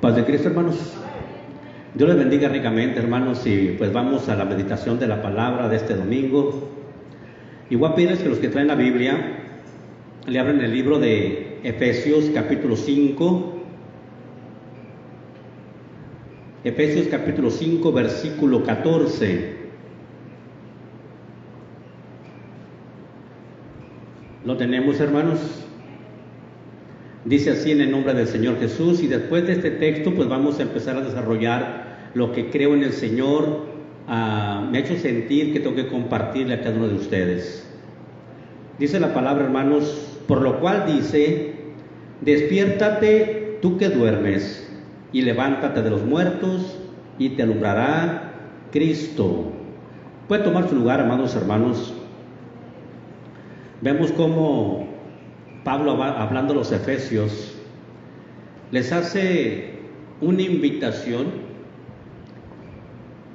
Paz de Cristo, hermanos. Dios les bendiga ricamente, hermanos, y pues vamos a la meditación de la palabra de este domingo. Y voy a pedirles que los que traen la Biblia le abran el libro de Efesios capítulo 5. Efesios capítulo 5, versículo 14. ¿Lo tenemos, hermanos? Dice así en el nombre del Señor Jesús, y después de este texto pues vamos a empezar a desarrollar lo que creo en el Señor. Me ha hecho sentir que tengo que compartirle a cada uno de ustedes. Dice la palabra, hermanos, por lo cual dice: despiértate tú que duermes, y levántate de los muertos, y te alumbrará Cristo. Puede tomar su lugar, amados hermanos. Vemos cómo Pablo, hablando a los efesios, les hace una invitación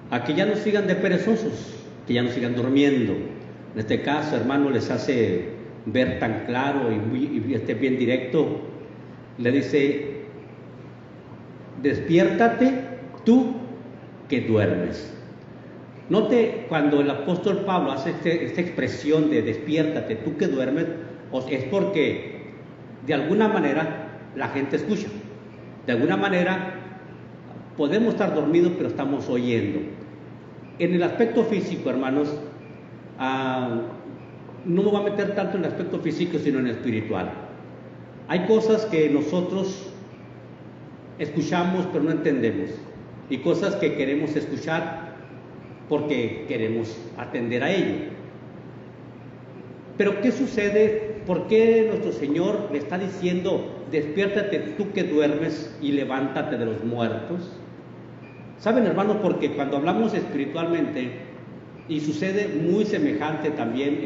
a que ya no sigan de perezosos, que ya no sigan durmiendo. En este caso, hermano, les hace ver tan claro y bien directo. Le dice: despiértate tú que duermes. Note cuando el apóstol Pablo hace esta expresión de despiértate tú que duermes, es porque de alguna manera la gente escucha. De alguna manera podemos estar dormidos, pero estamos oyendo. En el aspecto físico, hermanos, no me voy a meter tanto en el aspecto físico, sino en el espiritual. Hay cosas que nosotros escuchamos pero no entendemos, y cosas que queremos escuchar porque queremos atender a ello. Pero ¿qué sucede? ¿Por qué nuestro Señor le está diciendo: despiértate tú que duermes y levántate de los muertos? ¿Saben, hermanos? Porque cuando hablamos espiritualmente, y sucede muy semejante también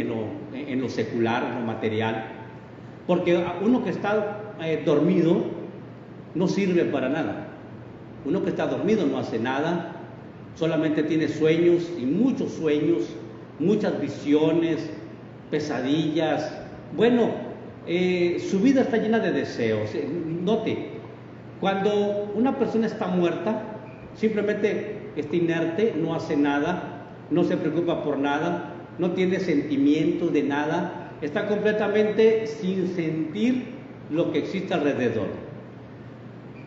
en lo secular, en lo material, porque uno que está dormido no sirve para nada. Uno que está dormido no hace nada, solamente tiene sueños, y muchos sueños, muchas visiones, pesadillas. Bueno, su vida está llena de deseos. Note, cuando una persona está muerta, simplemente está inerte, no hace nada, no se preocupa por nada, no tiene sentimientos de nada, está completamente sin sentir lo que existe alrededor.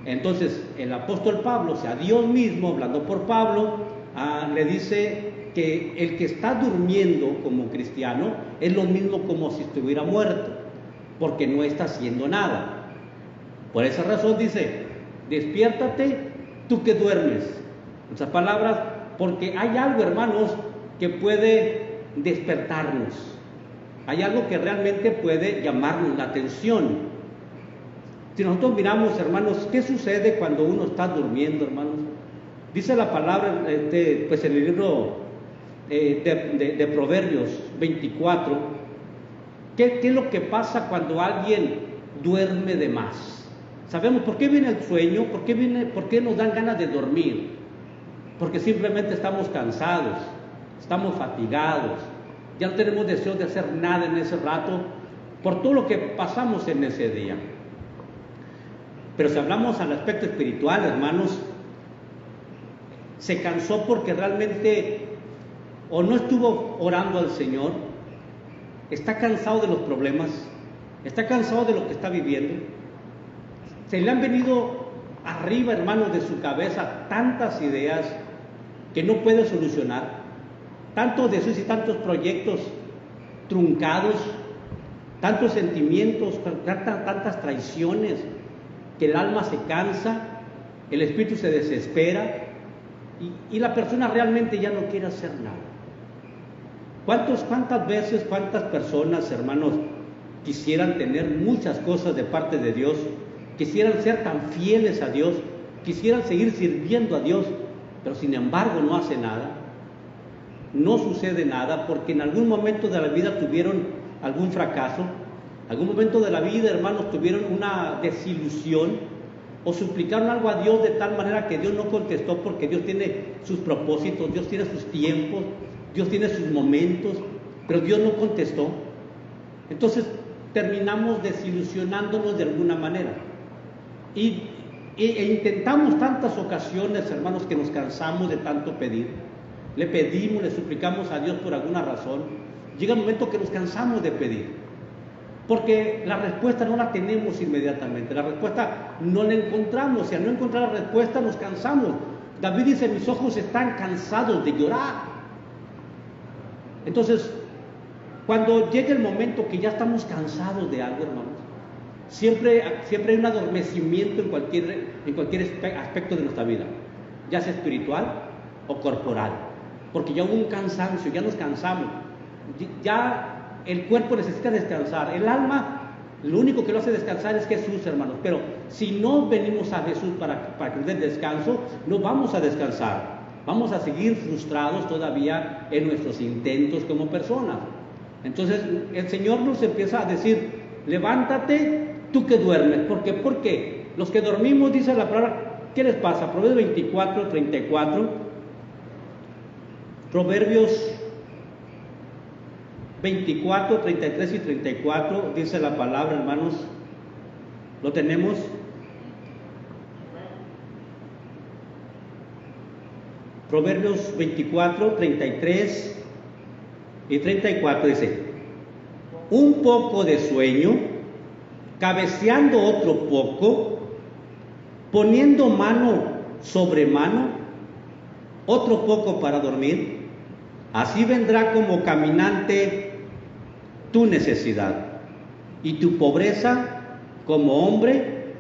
Entonces el apóstol Pablo, o sea, Dios mismo, hablando por Pablo, le dice que el que está durmiendo como cristiano es lo mismo como si estuviera muerto, porque no está haciendo nada. Por esa razón dice: despiértate tú que duermes. En otras palabras, porque hay algo, hermanos, que puede despertarnos. Hay algo que realmente puede llamarnos la atención. Si nosotros miramos, hermanos, ¿qué sucede cuando uno está durmiendo, hermanos? Dice la palabra, pues en el libro de Proverbios 24, ¿qué es lo que pasa cuando alguien duerme de más? Sabemos por qué viene el sueño, por qué nos dan ganas de dormir. Porque simplemente estamos cansados, estamos fatigados, ya no tenemos deseo de hacer nada en ese rato, por todo lo que pasamos en ese día. Pero si hablamos al aspecto espiritual, hermanos, se cansó porque realmente o no estuvo orando al Señor, está cansado de los problemas, está cansado de lo que está viviendo, se le han venido arriba, hermanos, de su cabeza tantas ideas que no puede solucionar, tantos deseos y tantos proyectos truncados, tantos sentimientos, tantas traiciones, que el alma se cansa, el espíritu se desespera, y la persona realmente ya no quiere hacer nada. ¿Cuántas veces, cuántas personas, hermanos, quisieran tener muchas cosas de parte de Dios, quisieran ser tan fieles a Dios, quisieran seguir sirviendo a Dios, pero sin embargo no hace nada, no sucede nada, porque en algún momento de la vida tuvieron algún fracaso, algún momento de la vida, hermanos, tuvieron una desilusión, o suplicaron algo a Dios de tal manera que Dios no contestó, porque Dios tiene sus propósitos, Dios tiene sus tiempos, Dios tiene sus momentos, pero Dios no contestó. Entonces terminamos desilusionándonos de alguna manera. Y E intentamos tantas ocasiones, hermanos, que nos cansamos de tanto pedir. Le pedimos, le suplicamos a Dios por alguna razón. Llega un momento que nos cansamos de pedir, porque la respuesta no la tenemos inmediatamente, la respuesta no la encontramos, y al no encontrar la respuesta nos cansamos. David dice, mis ojos están cansados de llorar. Entonces, cuando llega el momento que ya estamos cansados de algo, hermanos, siempre hay un adormecimiento en cualquier aspecto de nuestra vida, ya sea espiritual o corporal, porque ya hubo un cansancio, ya nos cansamos, ya el cuerpo necesita descansar, el alma, lo único que lo hace descansar es Jesús, hermanos. Pero si no venimos a Jesús para que nos dé descanso, no vamos a descansar, vamos a seguir frustrados todavía en nuestros intentos como personas. Entonces el Señor nos empieza a decir, levántate tú que duermes. ¿Por qué? Porque los que dormimos, dice la palabra, ¿qué les pasa? Proverbios 24, 34, Proverbios 24, 33 y 34, dice la palabra, hermanos. ¿Lo tenemos? Proverbios 24, 33 y 34 dice, un poco de sueño, cabeceando otro poco, poniendo mano sobre mano, otro poco para dormir, así vendrá como caminante tu necesidad y tu pobreza como hombre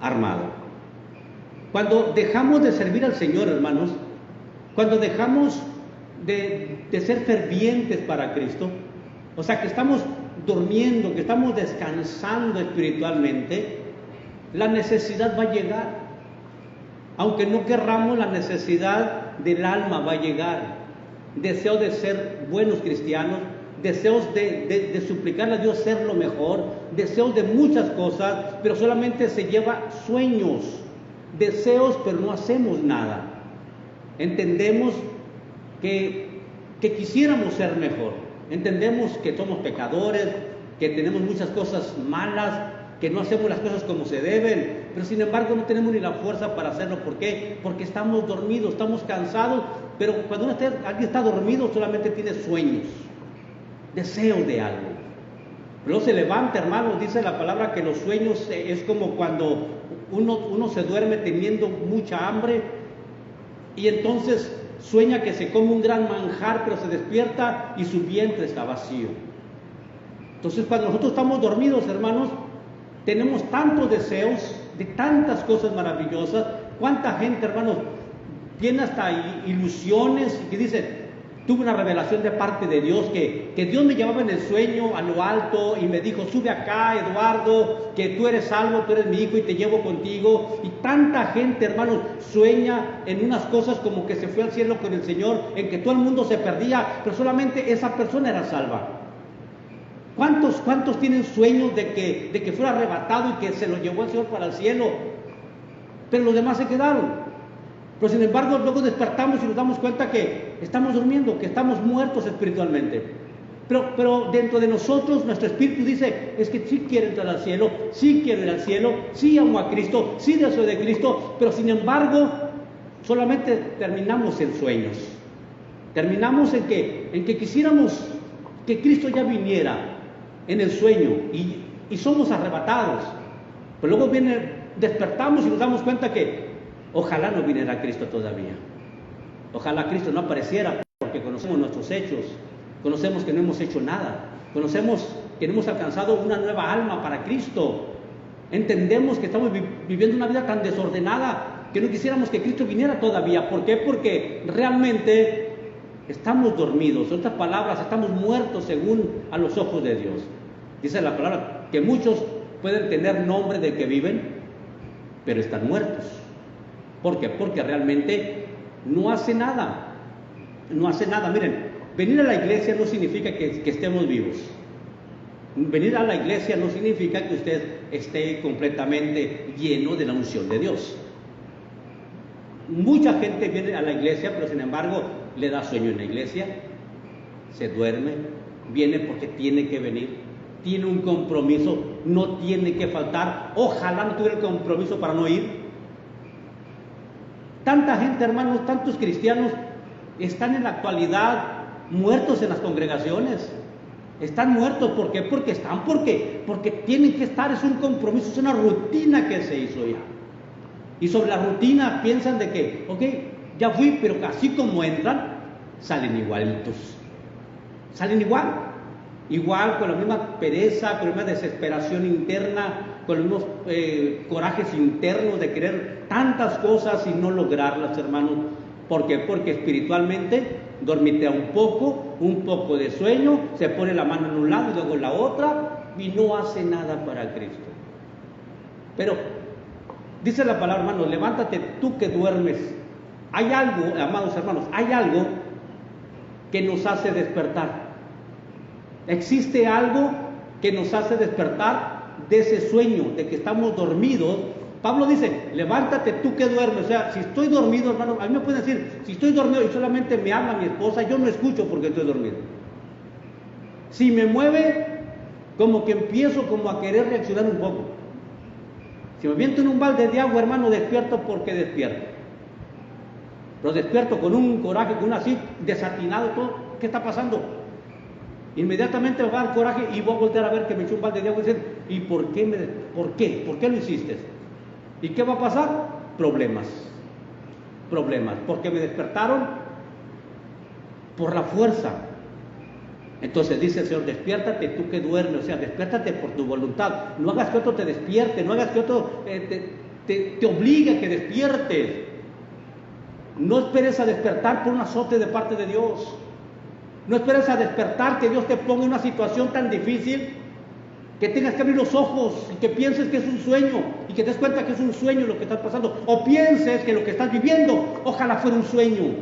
armado. Cuando dejamos de servir al Señor, hermanos, cuando dejamos de ser fervientes para Cristo, o sea, que estamos durmiendo, que estamos descansando espiritualmente, la necesidad va a llegar. Aunque no querramos, la necesidad del alma va a llegar. Deseo de ser buenos cristianos, deseos de suplicarle a Dios ser lo mejor, deseos de muchas cosas, pero solamente se lleva sueños, deseos, pero no hacemos nada. Entendemos que quisiéramos ser mejor, entendemos que somos pecadores, que tenemos muchas cosas malas, que no hacemos las cosas como se deben, pero sin embargo no tenemos ni la fuerza para hacerlo. ¿Por qué? Porque estamos dormidos, estamos cansados, pero cuando alguien está dormido solamente tiene sueños, deseos de algo. Luego se levanta, hermanos, dice la palabra que los sueños es como cuando uno se duerme teniendo mucha hambre y entonces sueña que se come un gran manjar, pero se despierta y su vientre está vacío. Entonces, cuando nosotros estamos dormidos, hermanos, tenemos tantos deseos de tantas cosas maravillosas. ¿Cuánta gente, hermanos, tiene hasta ilusiones y que dice, tuve una revelación de parte de Dios, que Dios me llevaba en el sueño a lo alto y me dijo, sube acá, Eduardo, que tú eres salvo, tú eres mi hijo y te llevo contigo? Y tanta gente, hermanos, sueña en unas cosas como que se fue al cielo con el Señor, en que todo el mundo se perdía, pero solamente esa persona era salva. ¿Cuántos tienen sueños de que fuera arrebatado y que se lo llevó el Señor para el cielo? Pero los demás se quedaron. Pero sin embargo luego despertamos y nos damos cuenta que estamos durmiendo, que estamos muertos espiritualmente. Pero dentro de nosotros nuestro espíritu dice, es que sí quiero entrar al cielo, sí quiero ir al cielo, sí amo a Cristo, sí deseo de Cristo, pero sin embargo solamente terminamos en sueños. Terminamos en que quisiéramos que Cristo ya viniera en el sueño y somos arrebatados. Pero luego despertamos y nos damos cuenta que ojalá no viniera Cristo todavía. Ojalá Cristo no apareciera, porque conocemos nuestros hechos, conocemos que no hemos hecho nada, conocemos que no hemos alcanzado una nueva alma para Cristo. Entendemos que estamos viviendo una vida tan desordenada que no quisiéramos que Cristo viniera todavía. ¿Por qué? Porque realmente estamos dormidos. En otras palabras, estamos muertos según a los ojos de Dios. Dice la palabra que muchos pueden tener nombre de que viven, pero están muertos. ¿Por qué? Porque realmente no hace nada. No hace nada. Miren, venir a la iglesia no significa que estemos vivos. Venir a la iglesia no significa que usted esté completamente lleno de la unción de Dios. Mucha gente viene a la iglesia, pero sin embargo le da sueño en la iglesia, se duerme, viene porque tiene que venir, tiene un compromiso, no tiene que faltar. Ojalá no tuviera el compromiso para no ir, Tanta gente, hermanos, tantos cristianos están en la actualidad muertos en las congregaciones. Están muertos, ¿por qué? Porque tienen que estar, es un compromiso, es una rutina que se hizo ya. Y sobre la rutina piensan de que, ok, ya fui, pero así como entran, salen igualitos. Salen igual, con la misma pereza, con la misma desesperación interna, con los mismos corajes internos de querer tantas cosas y no lograrlas, hermanos. ¿Por qué? Porque espiritualmente dormitea un poco de sueño, se pone la mano en un lado y luego en la otra y no hace nada para Cristo. Pero dice la palabra, hermanos, levántate tú que duermes. Hay algo, amados hermanos, hay algo que nos hace despertar. Existe algo que nos hace despertar de ese sueño, de que estamos dormidos. Pablo dice, levántate tú que duermes. O sea, si estoy dormido, hermano, a mí me pueden decir, si estoy dormido y solamente me habla mi esposa, yo no escucho porque estoy dormido. Si me mueve, como que empiezo como a querer reaccionar un poco. Si me viento en un balde de agua, hermano, despierto porque despierto. Pero despierto con un coraje, con un así, desatinado todo. ¿Qué está pasando? Inmediatamente me va a dar coraje y voy a voltear a ver que me echó un balde de agua y decir, ¿y por qué? ¿Por qué lo hiciste? ¿Y qué va a pasar? Problemas, porque me despertaron por la fuerza. Entonces dice el Señor, despiértate tú que duermes, o sea, despiértate por tu voluntad. No hagas que otro te despierte, no hagas que otro te obligue a que despiertes. No esperes a despertar por un azote de parte de Dios. No esperes a despertar que Dios te ponga en una situación tan difícil que tengas que abrir los ojos y que pienses que es un sueño y que te des cuenta que es un sueño lo que está pasando, o pienses que lo que estás viviendo ojalá fuera un sueño.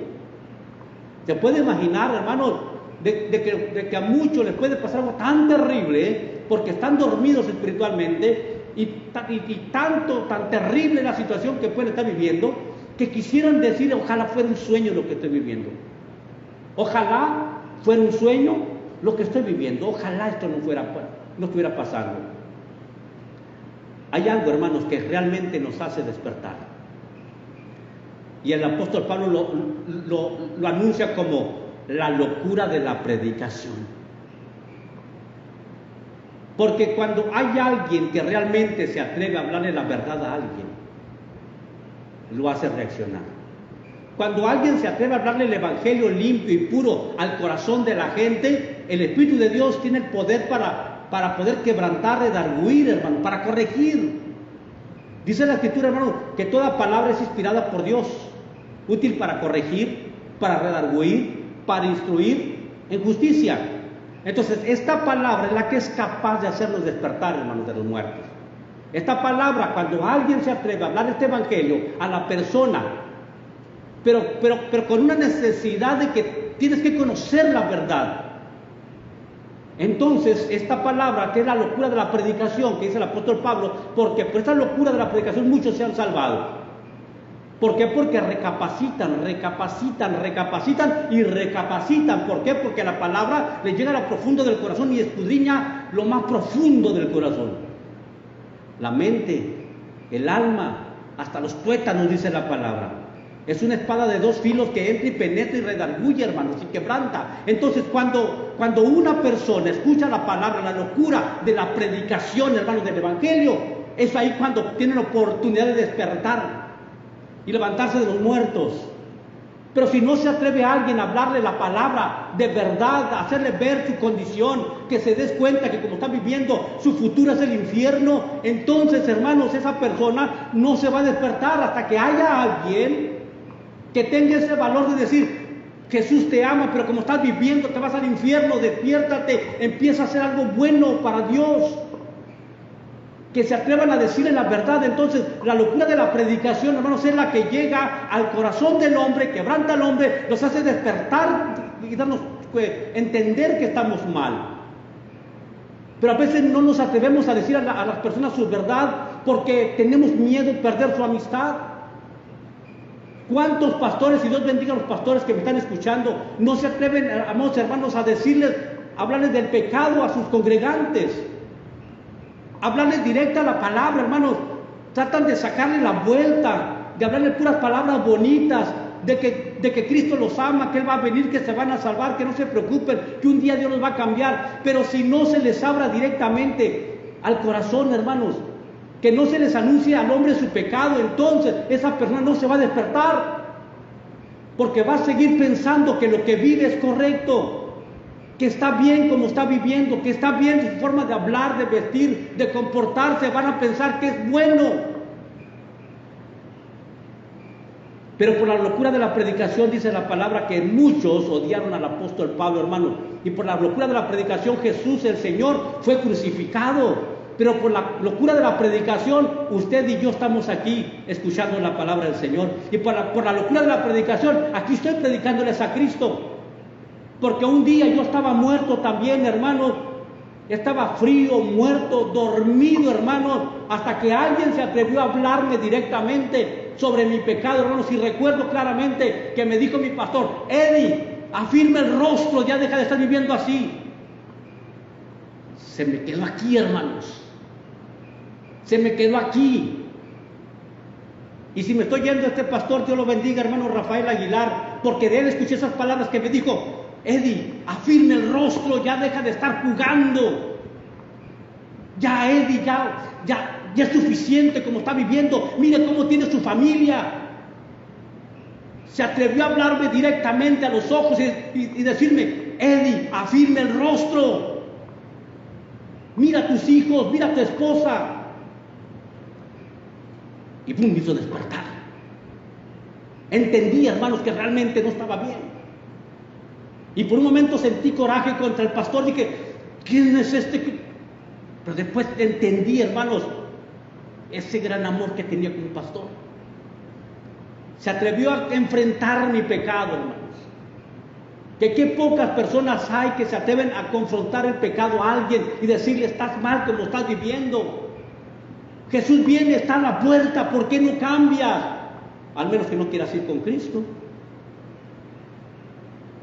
¿Se puede imaginar, hermanos, de que a muchos les puede pasar algo tan terrible porque están dormidos espiritualmente y tan terrible la situación que pueden estar viviendo, que quisieran decir ojalá fuera un sueño lo que estoy viviendo? Ojalá fuera un sueño lo que estoy viviendo, ojalá esto no estuviera pasando. Hay algo, hermanos, que realmente nos hace despertar. Y el apóstol Pablo lo anuncia como la locura de la predicación. Porque cuando hay alguien que realmente se atreve a hablarle la verdad a alguien, lo hace reaccionar. Cuando alguien se atreve a hablarle el evangelio limpio y puro al corazón de la gente, el Espíritu de Dios tiene el poder para poder quebrantar, redarguir, hermano, para corregir. Dice la Escritura, hermano, que toda palabra es inspirada por Dios, útil para corregir, para redarguir, para instruir en justicia. Entonces, esta palabra es la que es capaz de hacernos despertar, hermanos, de los muertos. Esta palabra, cuando alguien se atreve a hablar este evangelio a la persona, pero con una necesidad de que tienes que conocer la verdad. Entonces, esta palabra, que es la locura de la predicación, que dice el apóstol Pablo, porque por esta locura de la predicación muchos se han salvado. ¿Por qué? Porque recapacitan y recapacitan. ¿Por qué? Porque la palabra le llega a lo profundo del corazón y escudriña lo más profundo del corazón. La mente, el alma, hasta los tuétanos, dice la palabra. Es una espada de dos filos que entra y penetra y redarguye, hermanos, y quebranta. Entonces, cuando una persona escucha la palabra, la locura de la predicación, hermanos, del evangelio, es ahí cuando tienen la oportunidad de despertar y levantarse de los muertos. Pero si no se atreve a alguien a hablarle la palabra de verdad, a hacerle ver su condición, que se des cuenta que como está viviendo, su futuro es el infierno, entonces, hermanos, esa persona no se va a despertar hasta que haya alguien que tenga ese valor de decir, Jesús te ama, pero como estás viviendo, te vas al infierno, despiértate, empieza a hacer algo bueno para Dios. Que se atrevan a decirle la verdad. Entonces, la locura de la predicación, hermanos, es la que llega al corazón del hombre, quebranta al hombre, nos hace despertar y darnos entender que estamos mal. Pero a veces no nos atrevemos a decir a las personas su verdad porque tenemos miedo de perder su amistad. ¿Cuántos pastores, y Dios bendiga a los pastores que me están escuchando, no se atreven, amados hermanos, a decirles, hablarles del pecado a sus congregantes? Hablarles directa a la palabra, hermanos. Tratan de sacarle la vuelta, de hablarle puras palabras bonitas, de que Cristo los ama, que Él va a venir, que se van a salvar, que no se preocupen, que un día Dios los va a cambiar. Pero si no se les habla directamente al corazón, hermanos, que no se les anuncie al hombre su pecado, entonces esa persona no se va a despertar, porque va a seguir pensando que lo que vive es correcto, que está bien como está viviendo, que está bien su forma de hablar, de vestir, de comportarse. Van a pensar que es bueno. Pero por la locura de la predicación dice la palabra que muchos odiaron al apóstol Pablo, hermano. Y por la locura de la predicación Jesús, el Señor, fue crucificado. Pero por la locura de la predicación, usted y yo estamos aquí escuchando la palabra del Señor. Y por la locura de la predicación, aquí estoy predicándoles a Cristo. Porque un día yo estaba muerto también, hermano. Estaba frío, muerto, dormido, hermano, hasta que alguien se atrevió a hablarme directamente sobre mi pecado, hermanos. Y recuerdo claramente que me dijo mi pastor: Eddie, afirma el rostro, ya deja de estar viviendo así. Se me quedó aquí, hermanos. Se me quedó aquí. Y si me estoy yendo a este pastor, Dios lo bendiga, hermano Rafael Aguilar, porque de él escuché esas palabras que me dijo: Eddie, afirme el rostro, ya deja de estar jugando. Ya, Eddie, ya es suficiente como está viviendo. Mire cómo tiene su familia. Se atrevió a hablarme directamente a los ojos y decirme: Eddie, afirme el rostro. Mira a tus hijos, mira a tu esposa. Y pum, me hizo despertar. Entendí, hermanos, que realmente no estaba bien. Y por un momento sentí coraje contra el pastor. Dije: ¿quién es este? Pero después entendí, hermanos, ese gran amor que tenía con el pastor. Se atrevió a enfrentar mi pecado, hermanos. Que qué pocas personas hay que se atreven a confrontar el pecado a alguien y decirle: estás mal como estás viviendo. Jesús viene, está a la puerta, ¿por qué no cambias? Al menos que no quieras ir con Cristo.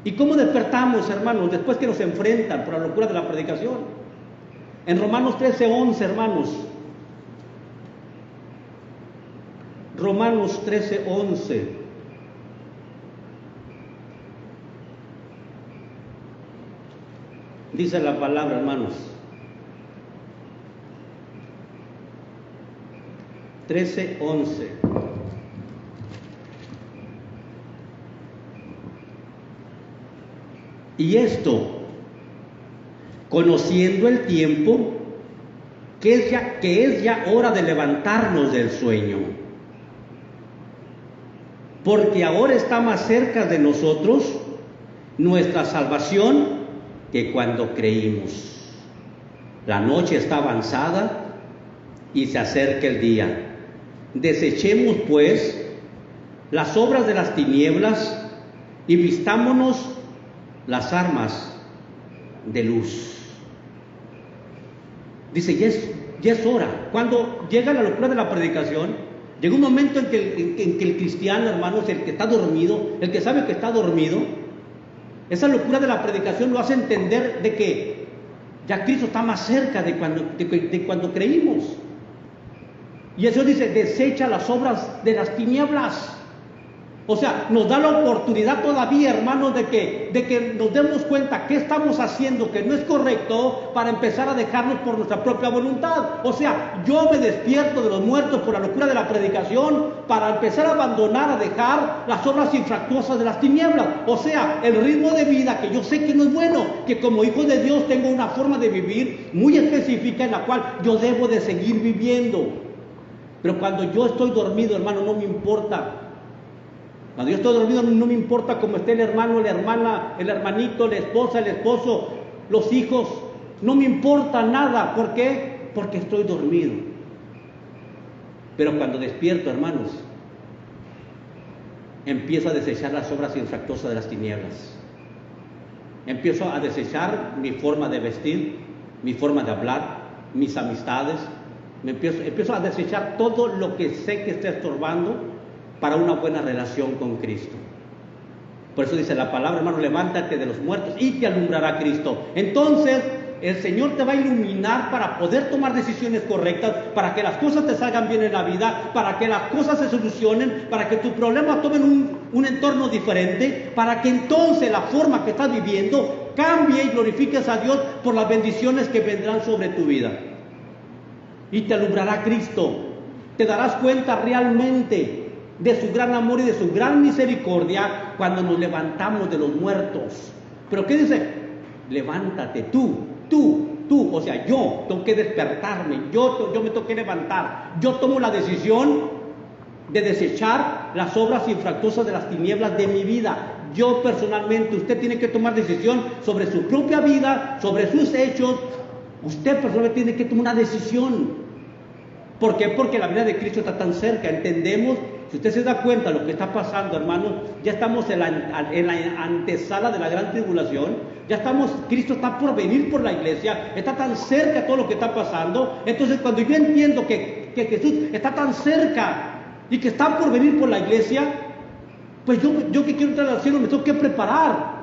¿Y cómo despertamos, hermanos, después que nos enfrentan por la locura de la predicación? En Romanos 13:11, hermanos. Romanos 13:11. Dice la palabra, hermanos. 13:11. Y esto, conociendo el tiempo, que es ya hora de levantarnos del sueño, porque ahora está más cerca de nosotros nuestra salvación que cuando creímos. La noche está avanzada y se acerca el día. Desechemos pues las obras de las tinieblas y vistámonos las armas de luz. Dice: ya es hora. Cuando llega la locura de la predicación, llega un momento en que el cristiano, hermanos, el que está dormido, el que sabe que está dormido, esa locura de la predicación lo hace entender de que ya Cristo está más cerca de cuando creímos. Y eso dice: desecha las obras de las tinieblas. O sea, nos da la oportunidad todavía, hermanos, de que nos demos cuenta qué estamos haciendo que no es correcto, para empezar a dejarnos por nuestra propia voluntad. O sea, yo me despierto de los muertos por la locura de la predicación para empezar a abandonar, a dejar las obras infractuosas de las tinieblas. O sea, el ritmo de vida que yo sé que no es bueno, que como hijo de Dios tengo una forma de vivir muy específica en la cual yo debo de seguir viviendo. Pero cuando yo estoy dormido, hermano, no me importa. Cuando yo estoy dormido, no me importa cómo esté el hermano, la hermana, el hermanito, la esposa, el esposo, los hijos. No me importa nada. ¿Por qué? Porque estoy dormido. Pero cuando despierto, hermanos, empiezo a desechar las obras infractuosas de las tinieblas. Empiezo a desechar mi forma de vestir, mi forma de hablar, mis amistades. Empiezo a desechar todo lo que sé que está estorbando para una buena relación con Cristo. Por eso dice la palabra, hermano: levántate de los muertos y te alumbrará Cristo. Entonces, el Señor te va a iluminar para poder tomar decisiones correctas, para que las cosas te salgan bien en la vida, para que las cosas se solucionen, para que tus problemas tomen un entorno diferente, para que entonces la forma que estás viviendo cambie y glorifiques a Dios por las bendiciones que vendrán sobre tu vida. Y te alumbrará Cristo. Te darás cuenta realmente de su gran amor y de su gran misericordia cuando nos levantamos de los muertos. ¿Pero qué dice? Levántate tú, o sea, yo tengo que despertarme, yo me tengo que levantar. Yo tomo la decisión de desechar las obras infructuosas de las tinieblas de mi vida. Yo personalmente, usted tiene que tomar decisión sobre su propia vida, sobre sus hechos. Usted personalmente tiene que tomar una decisión. ¿Por qué? Porque la vida de Cristo está tan cerca. Entendemos, si usted se da cuenta de lo que está pasando, hermano, ya estamos en la antesala de la gran tribulación. Cristo está por venir por la iglesia, está tan cerca todo lo que está pasando. Entonces, cuando yo entiendo que Jesús está tan cerca y que está por venir por la iglesia, pues yo que quiero entrar al cielo me tengo que preparar.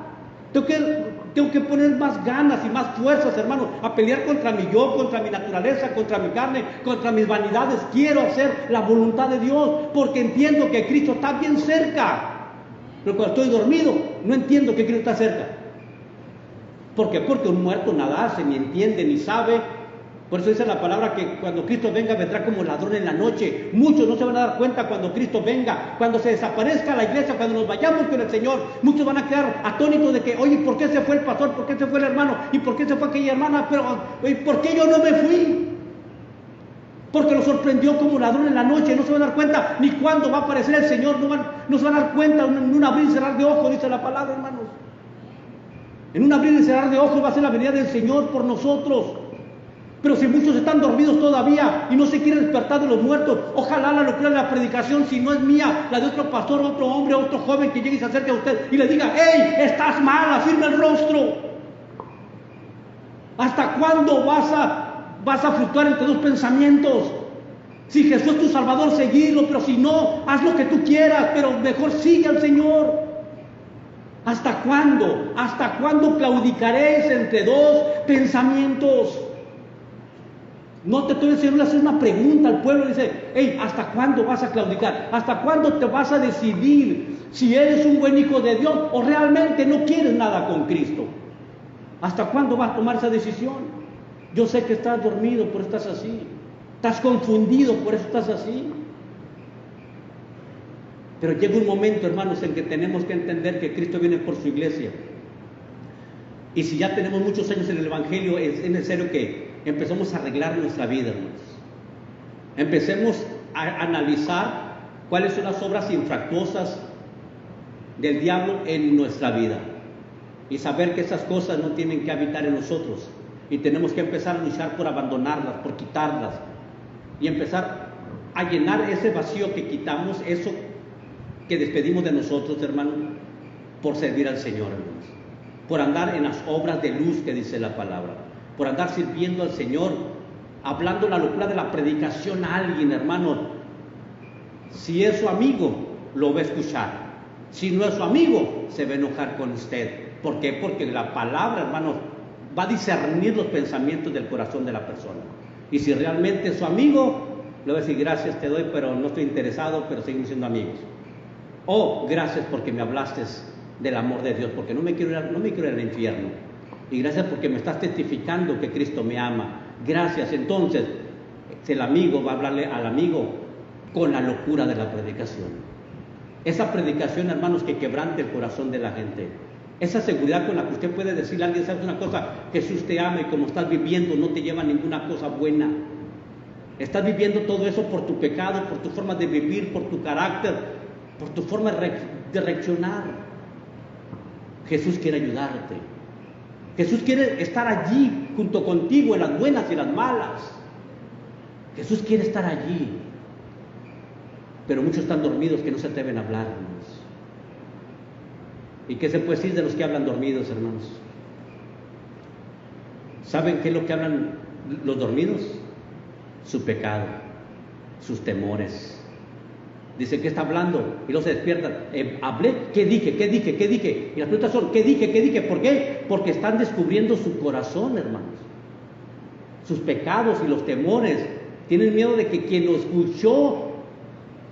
Tengo que poner más ganas y más fuerzas, hermano, a pelear contra mi yo, contra mi naturaleza, contra mi carne, contra mis vanidades. Quiero hacer la voluntad de Dios porque entiendo que Cristo está bien cerca. Pero cuando estoy dormido, no entiendo que Cristo está cerca. ¿Por qué? Porque un muerto nada hace, ni entiende, ni sabe. Por eso dice la palabra que cuando Cristo venga, vendrá como ladrón en la noche. Muchos no se van a dar cuenta cuando Cristo venga, cuando se desaparezca la iglesia, cuando nos vayamos con el Señor. Muchos van a quedar atónitos de que, oye, ¿por qué se fue el pastor? ¿Por qué se fue el hermano? ¿Y por qué se fue aquella hermana? Pero, oye, ¿por qué yo no me fui? Porque lo sorprendió como ladrón en la noche. No se van a dar cuenta ni cuándo va a aparecer el Señor. No se van a dar cuenta en un abrir y cerrar de ojos, dice la palabra, hermanos. En un abrir y cerrar de ojos va a ser la venida del Señor por nosotros. Pero si muchos están dormidos todavía y no se quieren despertar de los muertos, ojalá la locura de la predicación, si no es mía, la de otro pastor, otro hombre, otro joven que llegue y se acerque a usted y le diga, ¡hey, estás mal, afirma el rostro! ¿Hasta cuándo vas a fluctuar entre dos pensamientos? Si Jesús es tu Salvador, seguirlo, pero si no, haz lo que tú quieras, pero mejor sigue al Señor. ¿Hasta cuándo? ¿Hasta cuándo claudicaréis entre dos pensamientos? No te estoy diciendo, hacer una pregunta al pueblo, dice, hey, ¿hasta cuándo vas a claudicar? ¿Hasta cuándo te vas a decidir si eres un buen hijo de Dios o realmente no quieres nada con Cristo? ¿Hasta cuándo vas a tomar esa decisión? Yo sé que estás dormido, por eso estás así. Estás confundido, por eso estás así. Pero llega un momento, hermanos, en que tenemos que entender que Cristo viene por su iglesia. Y si ya tenemos muchos años en el Evangelio, es necesario que empecemos a arreglar nuestra vida, hermanos. Empecemos a analizar cuáles son las obras infructuosas del diablo en nuestra vida. Y saber que esas cosas no tienen que habitar en nosotros. Y tenemos que empezar a luchar por abandonarlas, por quitarlas. Y empezar a llenar ese vacío que quitamos, eso que despedimos de nosotros, hermanos, por servir al Señor, hermanos. Por andar en las obras de luz que dice la palabra. Por andar sirviendo al Señor, hablando la locura de la predicación a alguien, hermano. Si es su amigo, lo va a escuchar. Si no es su amigo, se va a enojar con usted. ¿Por qué? Porque la palabra, hermano, va a discernir los pensamientos del corazón de la persona. Y si realmente es su amigo, le va a decir, gracias te doy, pero no estoy interesado, pero seguimos siendo amigos. O gracias porque me hablaste del amor de Dios, porque no me quiero ir al infierno. Y gracias porque me estás testificando que Cristo me ama. Gracias. Entonces, el amigo va a hablarle al amigo con la locura de la predicación. Esa predicación, hermanos, que quebrante el corazón de la gente. Esa seguridad con la que usted puede decirle a alguien, ¿sabes una cosa? Jesús te ama y como estás viviendo no te lleva a ninguna cosa buena. Estás viviendo todo eso por tu pecado, por tu forma de vivir, por tu carácter, por tu forma de reaccionar. Jesús quiere ayudarte. Jesús quiere estar allí junto contigo en las buenas y las malas. Jesús quiere estar allí. Pero muchos están dormidos que no se atreven a hablar, hermanos. ¿Y qué se puede decir de los que hablan dormidos, hermanos? ¿Saben qué es lo que hablan los dormidos? Su pecado, sus temores. Dice, ¿qué está hablando? Y luego se despiertan. ¿Hablé? ¿Qué dije? ¿Qué dije? ¿Qué dije? Y las preguntas son, ¿qué dije? ¿Qué dije? ¿Por qué? Porque están descubriendo su corazón, hermanos. sus pecados y los temores. Tienen miedo de que quien lo escuchó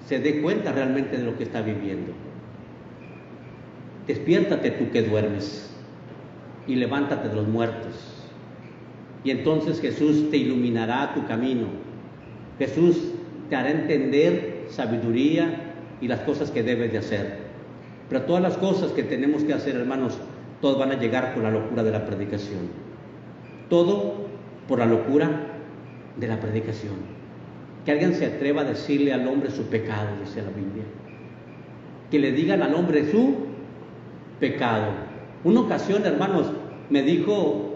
se dé cuenta realmente de lo que está viviendo. Despiértate tú que duermes y levántate de los muertos. Y entonces Jesús te iluminará tu camino. Jesús te hará entender sabiduría y las cosas que debes de hacer. Pero todas las cosas que tenemos que hacer, hermanos, todas van a llegar por la locura de la predicación. Todo por la locura de la predicación. Que alguien se atreva a decirle al hombre su pecado, dice la Biblia. Que le digan al hombre su pecado. Una ocasión, hermanos, me dijo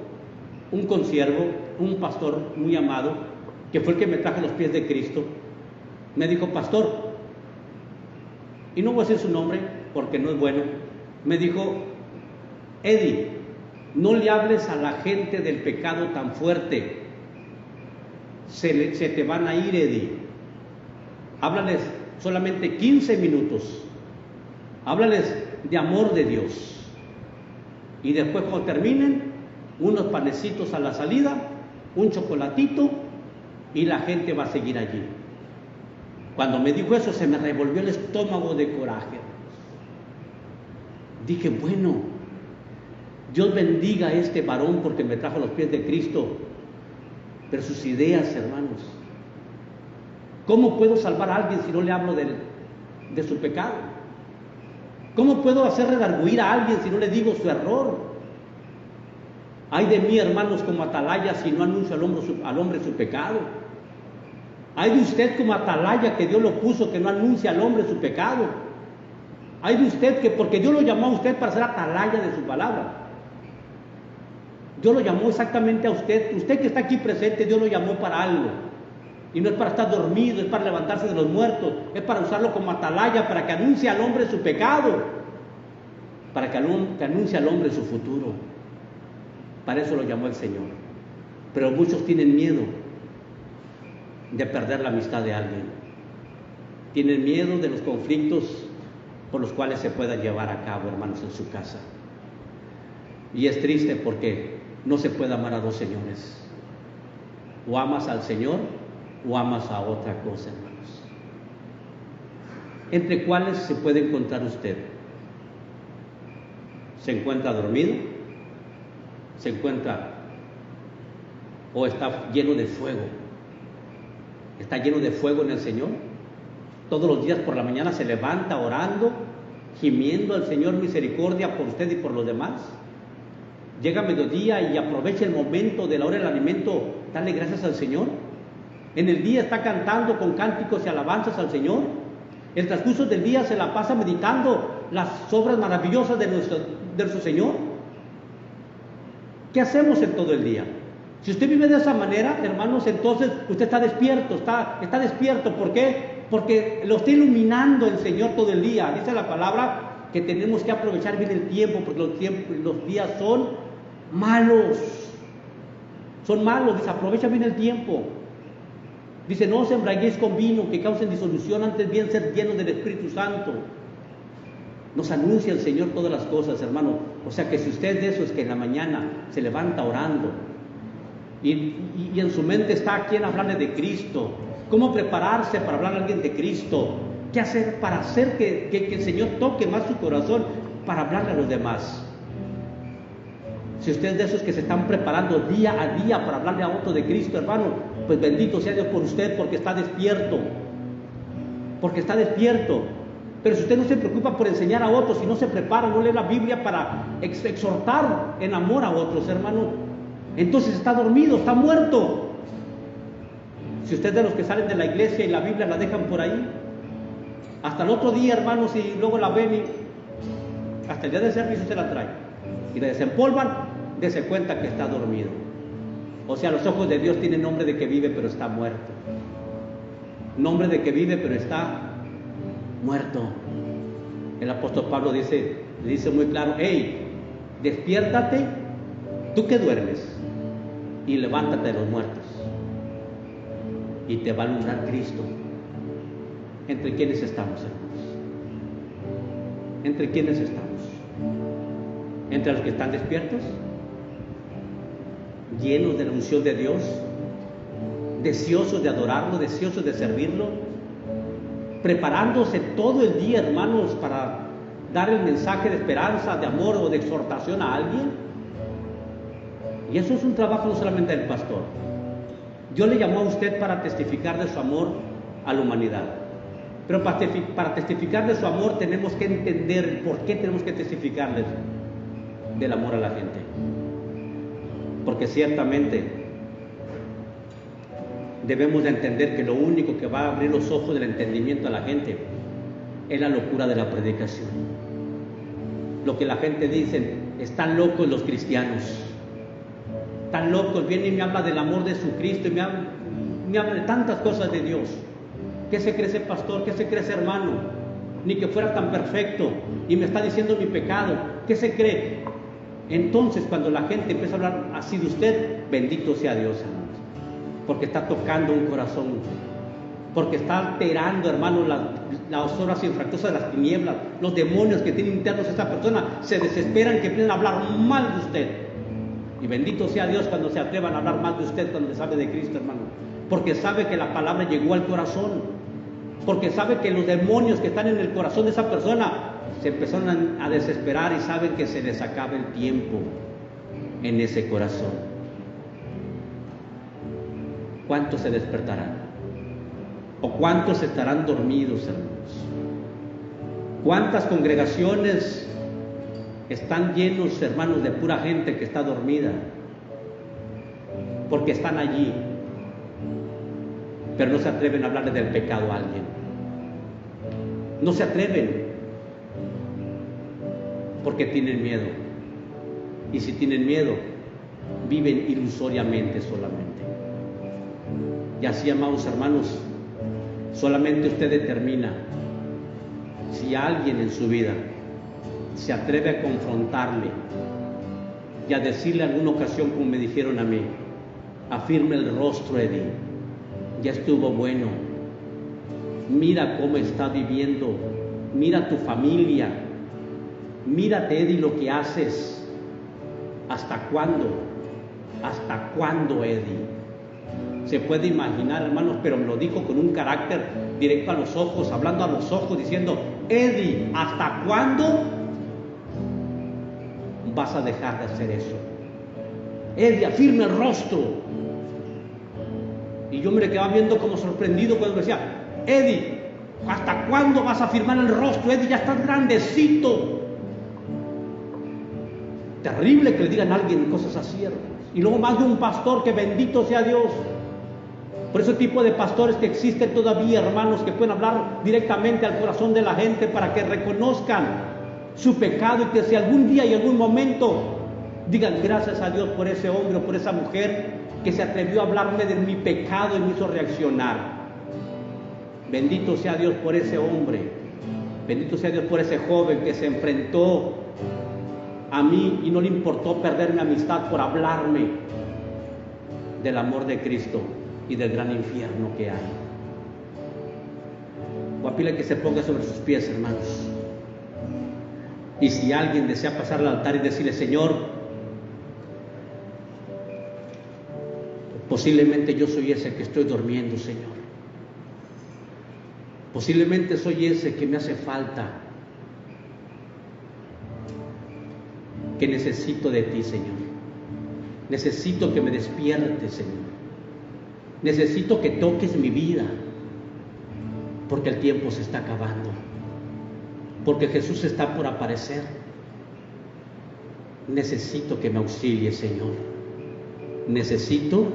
un consiervo, un pastor muy amado, que fue el que me trajo a los pies de Cristo. Me dijo: pastor, y no voy a decir su nombre porque no es bueno, me dijo: Eddie, no le hables a la gente del pecado tan fuerte, se te van a ir, Eddie. Háblales solamente 15 minutos, háblales de amor de Dios, y después cuando terminen, unos panecitos a la salida, un chocolatito, y la gente va a seguir allí. Cuando me dijo eso, se me revolvió el estómago de coraje. Dije: bueno, Dios bendiga a este varón porque me trajo a los pies de Cristo. Pero sus ideas, hermanos, ¿cómo puedo salvar a alguien si no le hablo de su pecado? ¿Cómo puedo hacer redarguir a alguien si no le digo su error? Ay de mí, hermanos, como atalaya, si no anuncio al hombre su pecado. Ay de usted como atalaya, que Dios lo puso, que no anuncia al hombre su pecado. Ay de usted, que porque Dios lo llamó a usted para ser atalaya de su palabra. Dios lo llamó exactamente a usted. Usted que está aquí presente, Dios lo llamó para algo. Y no es para estar dormido, es para levantarse de los muertos, es para usarlo como atalaya, para que anuncie al hombre su pecado, para que anuncie al hombre su futuro. Para eso lo llamó el Señor. Pero muchos tienen miedo de perder la amistad de alguien. Tienen miedo de los conflictos por los cuales se puedan llevar a cabo, hermanos, en su casa. Y es triste porque no se puede amar a dos señores. O amas al Señor o amas a otra cosa, hermanos. ¿Entre cuáles se puede encontrar usted? ¿Se encuentra dormido? ¿Se encuentra o está lleno de fuego? ¿Está lleno de fuego en el Señor? Todos los días por la mañana se levanta orando, gimiendo al Señor misericordia por usted y por los demás. Llega a mediodía y aprovecha el momento de la hora del alimento, darle gracias al Señor. En el día está cantando con cánticos y alabanzas al Señor. El transcurso del día se la pasa meditando las obras maravillosas de nuestro Señor. ¿Qué hacemos en todo el día? Si usted vive de esa manera, hermanos, entonces usted está despierto, está despierto. ¿Por qué? Porque lo está iluminando el Señor todo el día. Dice la palabra que tenemos que aprovechar bien el tiempo, porque los días son malos. Son malos, dice, aprovecha bien el tiempo. Dice: no os embriaguéis con vino que causen disolución, antes bien ser llenos del Espíritu Santo. Nos anuncia el Señor todas las cosas, hermano. O sea que si usted es de esos que en la mañana se levanta orando y en su mente está a quién hablarle de Cristo, cómo prepararse para hablar a alguien de Cristo, qué hacer para hacer que el Señor toque más su corazón para hablarle a los demás. Si usted es de esos que se están preparando día a día para hablarle a otro de Cristo, hermano, pues bendito sea Dios por usted, porque está despierto. Porque está despierto. Pero si usted no se preocupa por enseñar a otros, si no se prepara, no lee la Biblia para exhortar en amor a otros, hermano, entonces está dormido, está muerto. Si usted es de los que salen de la iglesia y la Biblia la dejan por ahí, hasta el otro día, hermanos, y luego la ven y hasta el día del servicio se la traen y la desempolvan, dése cuenta que está dormido. O sea, los ojos de Dios tienen nombre de que vive, pero está muerto. Nombre de que vive, pero está muerto. El apóstol Pablo dice muy claro: hey, despiértate, tú que duermes, y levántate de los muertos, y te va a alumbrar Cristo. ¿Entre quiénes estamos, hermanos? ¿Entre quiénes estamos? ¿Entre los que están despiertos, llenos de la unción de Dios, deseosos de adorarlo, deseosos de servirlo, preparándose todo el día, hermanos, para dar el mensaje de esperanza, de amor o de exhortación a alguien. Y eso es un trabajo no solamente del pastor. Dios le llamó a usted para testificar de su amor a la humanidad. Pero para testificar de su amor tenemos que entender el por qué tenemos que testificarles del amor a la gente. Porque ciertamente debemos de entender que lo único que va a abrir los ojos del entendimiento a la gente es la locura de la predicación. Lo que la gente dice, están locos los cristianos, están locos, viene y me habla del amor de Jesucristo y me habla de tantas cosas de Dios. ¿Qué se cree ese pastor? ¿Qué se cree ese hermano? Ni que fuera tan perfecto y me está diciendo mi pecado. ¿Qué se cree? Entonces, cuando la gente empieza a hablar así de usted, bendito sea Dios, hermanos, porque está tocando un corazón, porque está alterando, hermanos, las obras infractuosas de las tinieblas, los demonios que tiene internos esta persona se desesperan que empiezan a hablar mal de usted. Y bendito sea Dios cuando se atrevan a hablar mal de usted cuando les hable de Cristo, hermano, porque sabe que la palabra llegó al corazón, porque sabe que los demonios que están en el corazón de esa persona se empezaron a desesperar y saben que se les acaba el tiempo en ese corazón. ¿Cuántos se despertarán? ¿O cuántos estarán dormidos, hermanos? ¿Cuántas congregaciones están llenos, hermanos, de pura gente que está dormida? Porque están allí, pero no se atreven a hablarle del pecado a alguien. No se atreven porque tienen miedo. Y si tienen miedo, viven ilusoriamente solamente. Y así, amados hermanos, solamente usted determina si alguien en su vida se atreve a confrontarle y a decirle en alguna ocasión, como me dijeron a mí, afirme el rostro, Eddie, ya estuvo bueno, mira cómo está viviendo, mira tu familia, mírate, Eddie, lo que haces. ¿Hasta cuándo? ¿Hasta cuándo, Eddie? Se puede imaginar, hermanos, pero me lo dijo con un carácter directo a los ojos, hablando a los ojos, diciendo, Eddie, ¿hasta cuándo vas a dejar de hacer eso? Eddie, afirma el rostro. Y yo me le quedaba viendo como sorprendido cuando me decía, Eddie, ¿hasta cuándo vas a afirmar el rostro? Eddie, ya estás grandecito. Terrible que le digan a alguien cosas así, hermanos. Y luego más de un pastor, que bendito sea Dios. Por ese tipo de pastores que existen todavía, hermanos, que pueden hablar directamente al corazón de la gente para que reconozcan su pecado y que si algún día y algún momento digan gracias a Dios por ese hombre o por esa mujer que se atrevió a hablarme de mi pecado y me hizo reaccionar. Bendito sea Dios por ese hombre, bendito sea Dios por ese joven que se enfrentó a mí y no le importó perder mi amistad por hablarme del amor de Cristo y del gran infierno que hay. Voy a pedirle que se ponga sobre sus pies, hermanos. Y si alguien desea pasar al altar y decirle, Señor, posiblemente yo soy ese que estoy durmiendo, Señor. Posiblemente soy ese que me hace falta, que necesito de ti, Señor. Necesito que me despiertes, Señor. Necesito que toques mi vida, porque el tiempo se está acabando, porque Jesús está por aparecer. Necesito que me auxilies, Señor. Necesito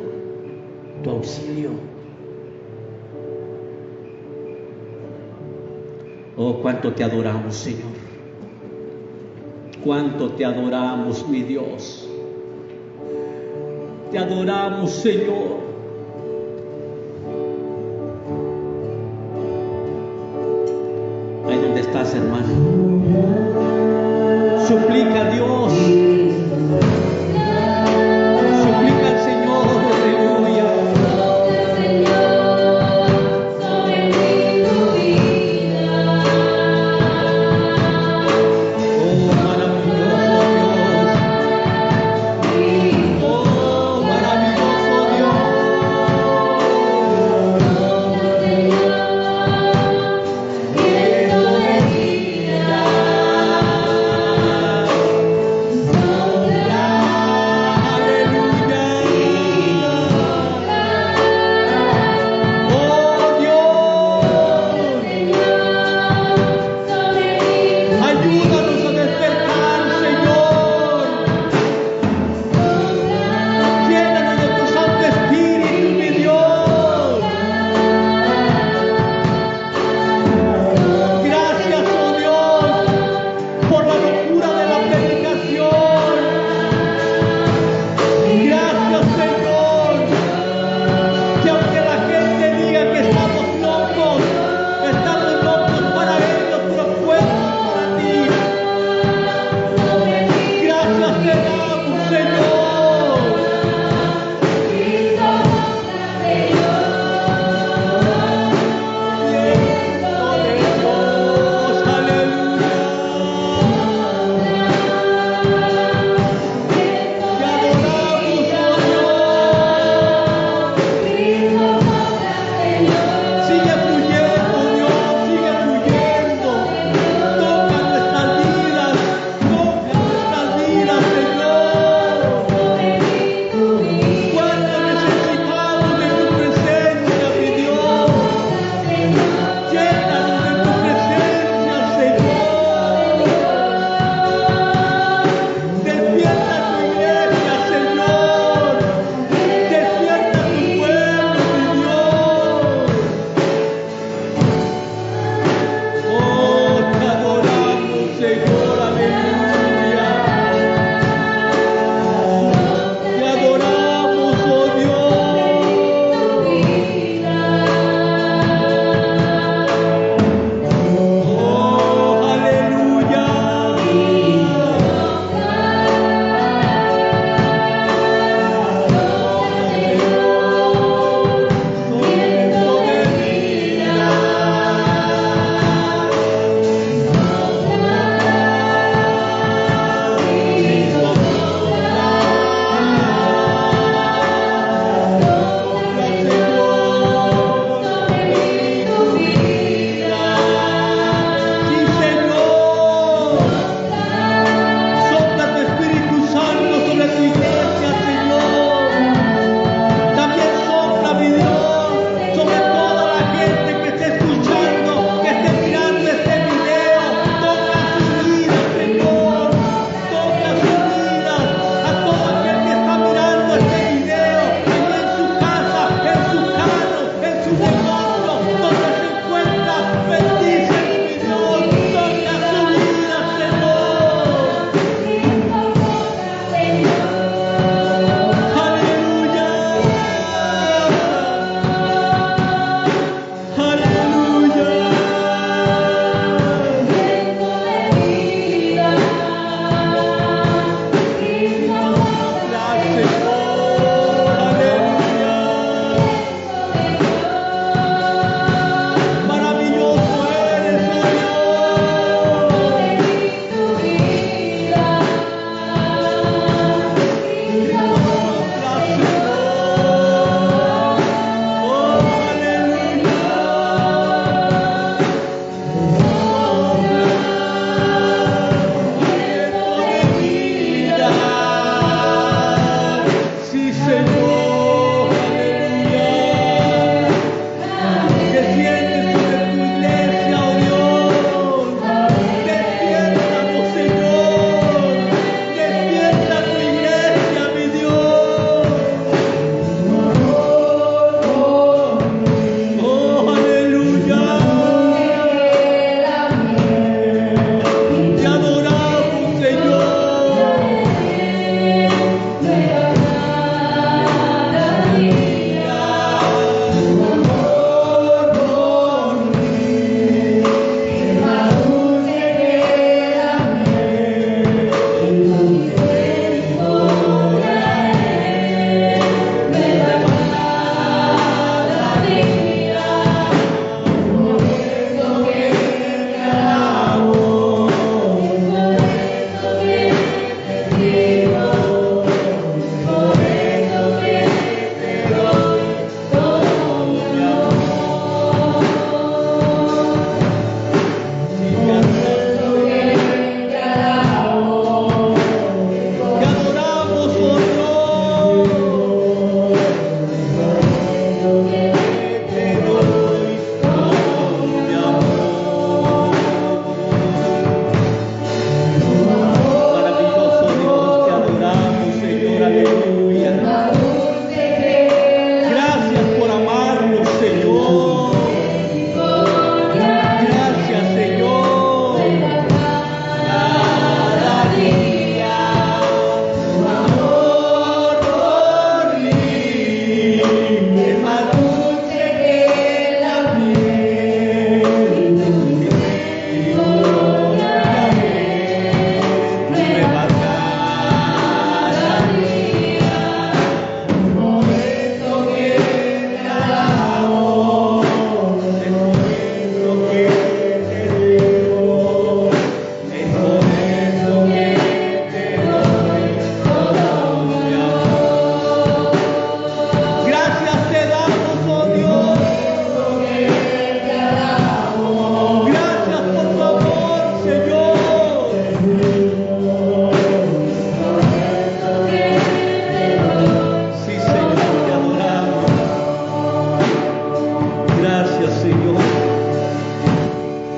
tu auxilio. Oh, cuánto te adoramos, Señor. Cuánto te adoramos, mi Dios. Te adoramos, Señor. Ahí donde estás, hermano, suplica a Dios. Suplica al Señor, aleluya.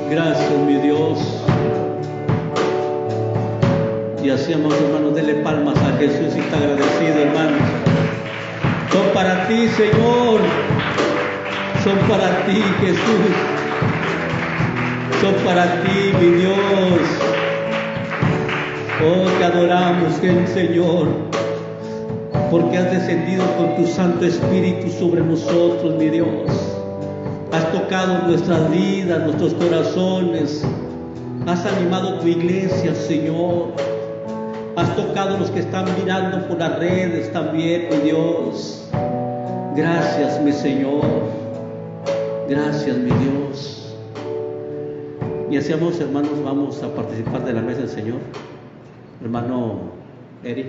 Gracias, mi Dios. Y así, amados hermanos, denle palmas a Jesús y está agradecido, hermanos. Son para ti, Señor. Son para ti, Jesús. Son para ti, mi Dios. Oh, te adoramos, Señor, porque has descendido con tu Santo Espíritu sobre nosotros, mi Dios. Has tocado nuestras vidas, nuestros corazones. Has animado tu iglesia, Señor. Has tocado los que están mirando por las redes también, mi Dios. Gracias, mi Señor. Gracias, mi Dios. Y así, amados hermanos, vamos a participar de la mesa del Señor. Hermano Eric.